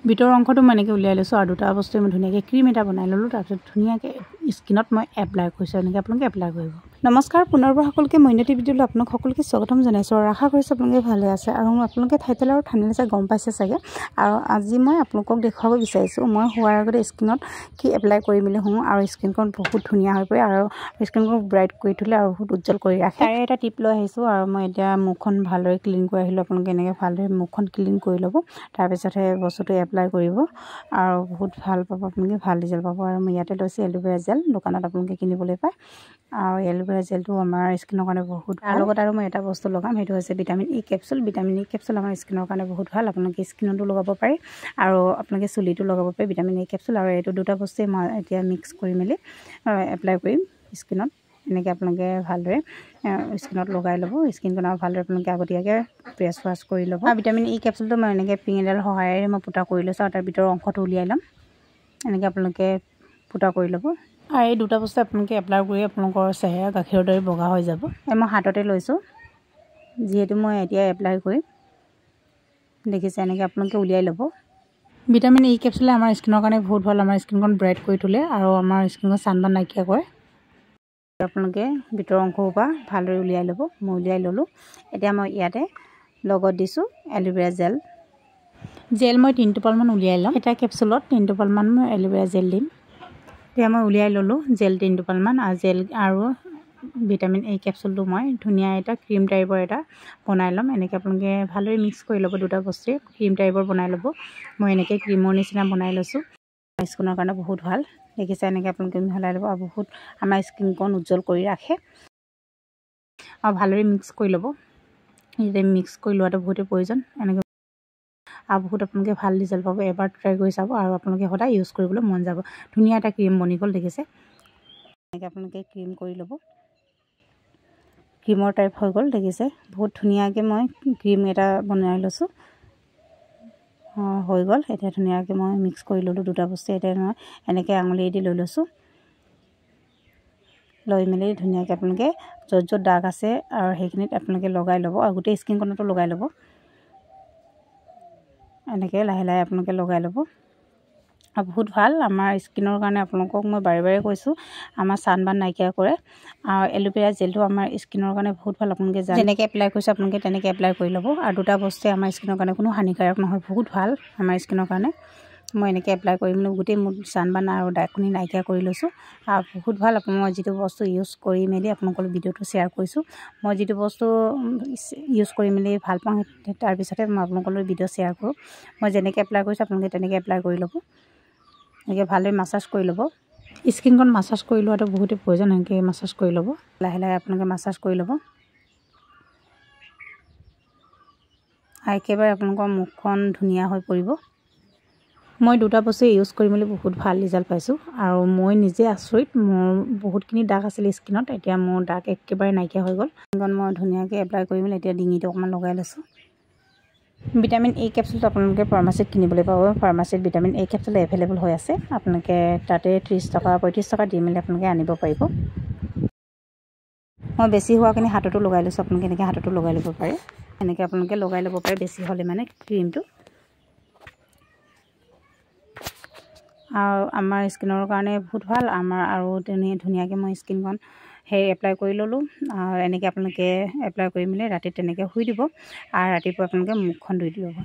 ভিতৰ অংশটো মই এনেকৈ উলিয়াই লৈছোঁ আৰু দুটা বস্তু মই ধুনীয়াকৈ ক্ৰীম এটা বনাই ল'লোঁ। তাৰপিছত ধুনীয়াকৈ স্কিনত মই এপ্লাই কৰিছোঁ। এনেকৈ আপোনালোকে এপ্লাই কৰিব। নমস্কাৰ, পুনৰবাৰ সকলোকে মইনতি ভিডিঅ'লৈ আপোনাক সকলোকে স্বাগতম জনাইছোঁ আৰু আশা কৰিছোঁ আপোনালোকে ভালে আছে আৰু আপোনালোকে টাইটেল আৰু থাম্বনেইল চাই গম পাইছে চাগে। আৰু আজি মই আপোনালোকক দেখুৱাব বিচাৰিছোঁ মই শোৱাৰ আগতে স্কিনত কি এপ্লাই কৰি মেলি শুওঁ আৰু স্কিনখন বহুত ধুনীয়া হৈ পৰে আৰু স্কিনখন ব্ৰাইট কৰি তোলে আৰু বহুত উজ্জ্বল কৰি ৰাখে। তাৰে এটা টিপ লৈ আহিছোঁ আৰু মই এতিয়া মুখখন ভালদৰে ক্লিন কৰি আহিলোঁ। আপোনালোকে এনেকৈ ভালদৰে মুখখন ক্লিন কৰি ল'ব। তাৰপিছতহে বস্তুটো এপ্লাই কৰিব আৰু বহুত ভাল পাব, আপোনালোকে ভাল ৰিজাল্ট পাব। আৰু মই ইয়াতে লৈছোঁ এল'ভেৰা জেল, দোকানত আপোনালোকে কিনিবলৈ পায়। আৰু এল'ভেৰা জেলটো আমাৰ স্কিনৰ কাৰণে বহুত ভাল। তাৰ লগত আৰু মই এটা বস্তু লগাম, সেইটো হৈছে vitamin E capsule. Vitamin E capsule আমাৰ স্কিনৰ কাৰণে বহুত ভাল। আপোনালোকে স্কিনতো লগাব পাৰে আৰু আপোনালোকে চুলিটো লগাব পাৰে ভিটামিন ই কেপচুল। আৰু এইটো দুটা বস্তুৱে মই এতিয়া মিক্স কৰি মেলি এপ্লাই কৰিম স্কিনত। এনেকৈ আপোনালোকে ভালদৰে স্কিনত লগাই ল'ব। স্কিনখন আৰু ভালদৰে আপোনালোকে আগতীয়াকৈ প্ৰেছ ৱাছ কৰি ল'ব। আৰু ভিটামিন ই কেপচুলটো মই এনেকৈ পিন এডাল সহায়েৰে মই ফুটা কৰি লৈছোঁ আৰু তাৰ ভিতৰৰ অংশটো উলিয়াই ল'ম। এনেকৈ আপোনালোকে ফুটা কৰি ল'ব। আৰু এই দুটা বস্তু আপোনালোকে এপ্লাই কৰি আপোনালোকৰ চেহেৰা গাখীৰৰ দৰে বগা হৈ যাব। মই হাততে লৈছোঁ যিহেতু মই এতিয়া এপ্লাই কৰিম। দেখিছে, এনেকৈ আপোনালোকে উলিয়াই ল'ব। ভিটামিন ই কেপচুলে আমাৰ স্কিনৰ কাৰণে বহুত ভাল। আমাৰ স্কিনখন ব্ৰাইট কৰি তোলে আৰু আমাৰ স্কিনখন ছানবাৰ্ণ নাইকিয়া কৰে। আপোনালোকে ভিতৰৰ অংশৰ পৰা ভালদৰে উলিয়াই ল'ব। মই উলিয়াই ল'লোঁ। এতিয়া মই ইয়াতে লগত দিছোঁ এল'ভেৰা জেল। মই 3 টোপালমান উলিয়াই ল'ম। এটা কেপচুলত 3 টোপালমান মই এল'ভেৰা জেল দিম। এতিয়া মই উলিয়াই ল'লোঁ জেল 3 টোপালমান আৰু জেল আৰু ভিটামিন ই কেপচুলটো মই ধুনীয়া এটা ক্ৰীম টাইপৰ এটা বনাই ল'ম। এনেকৈ আপোনালোকে ভালদৰে মিক্স কৰি ল'ব। দুটা বস্তুৱে ক্ৰীম টাইপৰ বনাই ল'ব। মই এনেকৈ ক্ৰীমৰ নিচিনা বনাই লৈছোঁ। স্কিনৰ কাৰণে বহুত ভাল। দেখিছে, এনেকৈ আপোনালোকে মিহলাই ল'ব আৰু বহুত আমাৰ স্কিনখন উজ্জ্বল কৰি ৰাখে। আৰু ভালদৰে মিক্স কৰি ল'ব। এতিয়া মিক্স কৰি লোৱাটো বহুতেই প্ৰয়োজন। এনেকৈ আৰু বহুত আপোনালোকে ভাল ৰিজাল্ট পাব। এবাৰ ট্ৰাই কৰি চাব আৰু আপোনালোকে সদায় ইউজ কৰিবলৈ মন যাব। ধুনীয়া এটা ক্ৰীম বনি গ'ল, দেখিছে। এনেকৈ আপোনালোকে ক্ৰীম কৰি ল'ব। ক্ৰীমৰ টাইপ হৈ গ'ল, দেখিছে। বহুত ধুনীয়াকৈ মই ক্ৰীম এটা বনাই লৈছোঁ। হৈ গ'ল। এতিয়া ধুনীয়াকৈ মই মিক্স কৰি ল'লোঁ দুটা বস্তু। এতিয়া মই এনেকৈ আঙুলিয়েদি লৈ লৈছোঁ। লৈ মেলি ধুনীয়াকৈ আপোনালোকে য'ত য'ত দাগ আছে আৰু সেইখিনিত আপোনালোকে লগাই ল'ব আৰু গোটেই স্কিনখনতো লগাই ল'ব। এনেকৈ লাহে লাহে আপোনালোকে লগাই ল'ব আৰু বহুত ভাল আমাৰ স্কিনৰ কাৰণে। আপোনালোকক মই বাৰে বাৰে কৈছোঁ, আমাৰ ছানবাৰ্ণ নাইকিয়া কৰে। আৰু এল'ভেৰা জেলটো আমাৰ স্কিনৰ কাৰণে বহুত ভাল। আপোনালোকে যেনেকৈ এপ্লাই কৰিছে আপোনালোকে তেনেকৈ এপ্লাই কৰি ল'ব। আৰু দুটা বস্তুৱে আমাৰ স্কিনৰ কাৰণে কোনো হানিকাৰক নহয়, বহুত ভাল আমাৰ স্কিনৰ কাৰণে। মই এনেকৈ এপ্লাই কৰি মেলি গোটেই মোৰ ছানবাৰ্ণ আৰু দাগখিনি নাইকিয়া কৰি লৈছোঁ আৰু বহুত ভাল। মই যিটো বস্তু ইউজ কৰি মেলি আপোনালোকৰ ভিডিঅ'টো শ্বেয়াৰ কৰিছোঁ। মই যিটো বস্তু ইউজ কৰি মেলি ভাল পাওঁ তাৰপিছতে মই আপোনালোকৰ ভিডিঅ' শ্বেয়াৰ কৰোঁ। মই যেনেকৈ এপ্লাই কৰিছোঁ আপোনালোকে তেনেকৈ এপ্লাই কৰি ল'ব। এনেকৈ ভালদৰে মাছাজ কৰি ল'ব। স্কিনখন মাছাজ কৰি লোৱাটো বহুতেই প্ৰয়োজন। এনেকৈ মাছাজ কৰি ল'ব। লাহে লাহে আপোনালোকে মাছাজ কৰি ল'ব আৰু একেবাৰে আপোনালোকৰ মুখখন ধুনীয়া হৈ পৰিব। মই দুটা বস্তু ইউজ কৰি মেলি বহুত ভাল ৰিজাল্ট পাইছোঁ আৰু মই নিজে আচৰিত। মোৰ বহুতখিনি দাগ আছিলে স্কিনত, এতিয়া মোৰ দাগ একেবাৰে নাইকিয়া হৈ গ'ল। স্কিনখন মই ধুনীয়াকৈ এপ্লাই কৰি মেলি এতিয়া ডিঙিটো অকণমান লগাই লৈছোঁ। ভিটামিন ই কেপচুলটো আপোনালোকে ফাৰ্মাচীত কিনিবলৈ পাব। ফাৰ্মাচীত ভিটামিন ই কেপচুল এভেইলেবল হৈ আছে। আপোনালোকে তাতে 30 টকা 35 টকা দি মেলি আপোনালোকে আনিব পাৰিব। মই বেছি হোৱাখিনি হাততো লগাই লৈছোঁ। আপোনালোকে এনেকৈ হাততো লগাই ল'ব পাৰে। এনেকৈ আপোনালোকে লগাই ল'ব পাৰে বেছি হ'লে মানে ক্ৰীমটো। আৰু আমাৰ স্কিনৰ কাৰণে বহুত ভাল। আমাৰ আৰু ধুনীয়াকৈ মই স্কিনখন এপ্লাই কৰি ল'লোঁ। আৰু এনেকৈ আপোনালোকে এপ্লাই কৰি মেলি ৰাতি তেনেকৈ শুই দিব আৰু ৰাতিপুৱা আপোনালোকে মুখখন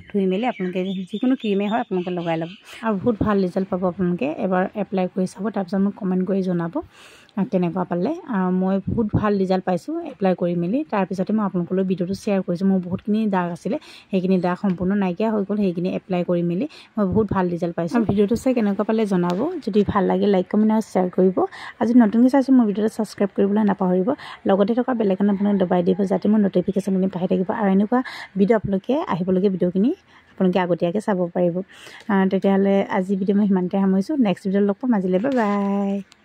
ধুই মেলি আপোনালোকে যিকোনো ক্ৰীমেই হয় আপোনালোকে লগাই ল'ব আৰু বহুত ভাল ৰিজাল্ট পাব। আপোনালোকে এবাৰ এপ্লাই কৰি চাব, তাৰপিছত মোক কমেণ্ট কৰি জনাব কেনেকুৱা পালে। আৰু মই বহুত ভাল ৰিজাল্ট পাইছোঁ এপ্লাই কৰি মেলি। তাৰপিছতে মই আপোনালোকৰ ভিডিঅ'টো শ্বেয়াৰ কৰিছোঁ। মোৰ বহুতখিনি দাগ আছিলে, সেইখিনি দাগ সম্পূৰ্ণ নাইকিয়া হৈ গ'ল। সেইখিনি এপ্লাই কৰি মেলি মই বহুত ভাল ৰিজাল্ট পাইছোঁ। ভিডিঅ'টো চাই কেনেকুৱা পালে জনাব। যদি ভাল লাগে লাইক কমেণ্ট আৰু শ্বেয়াৰ কৰিব। আজি নতুনকৈ চাইছোঁ মোৰ ভিডিঅ'টো ছাবস্ক্ৰাইব কৰিবলৈ নাপাহৰিব। লগতে থকা বেল আইকন আপোনালোকে দবাই দিব যাতে মোৰ ন'টিফিকেশ্যনখিনি পাই থাকিব আৰু এনেকুৱা ভিডিঅ' আপোনালোকে আহিবলগীয়া ভিডিঅ'খিনি আপোনালোকে আগতীয়াকৈ চাব পাৰিব। তেতিয়াহ'লে আজি ভিডিঅ' মই সিমানতে সামৰিছোঁ। নেক্সট ভিডিঅ'ত লগ পাম। আজিলৈ বাই বাই।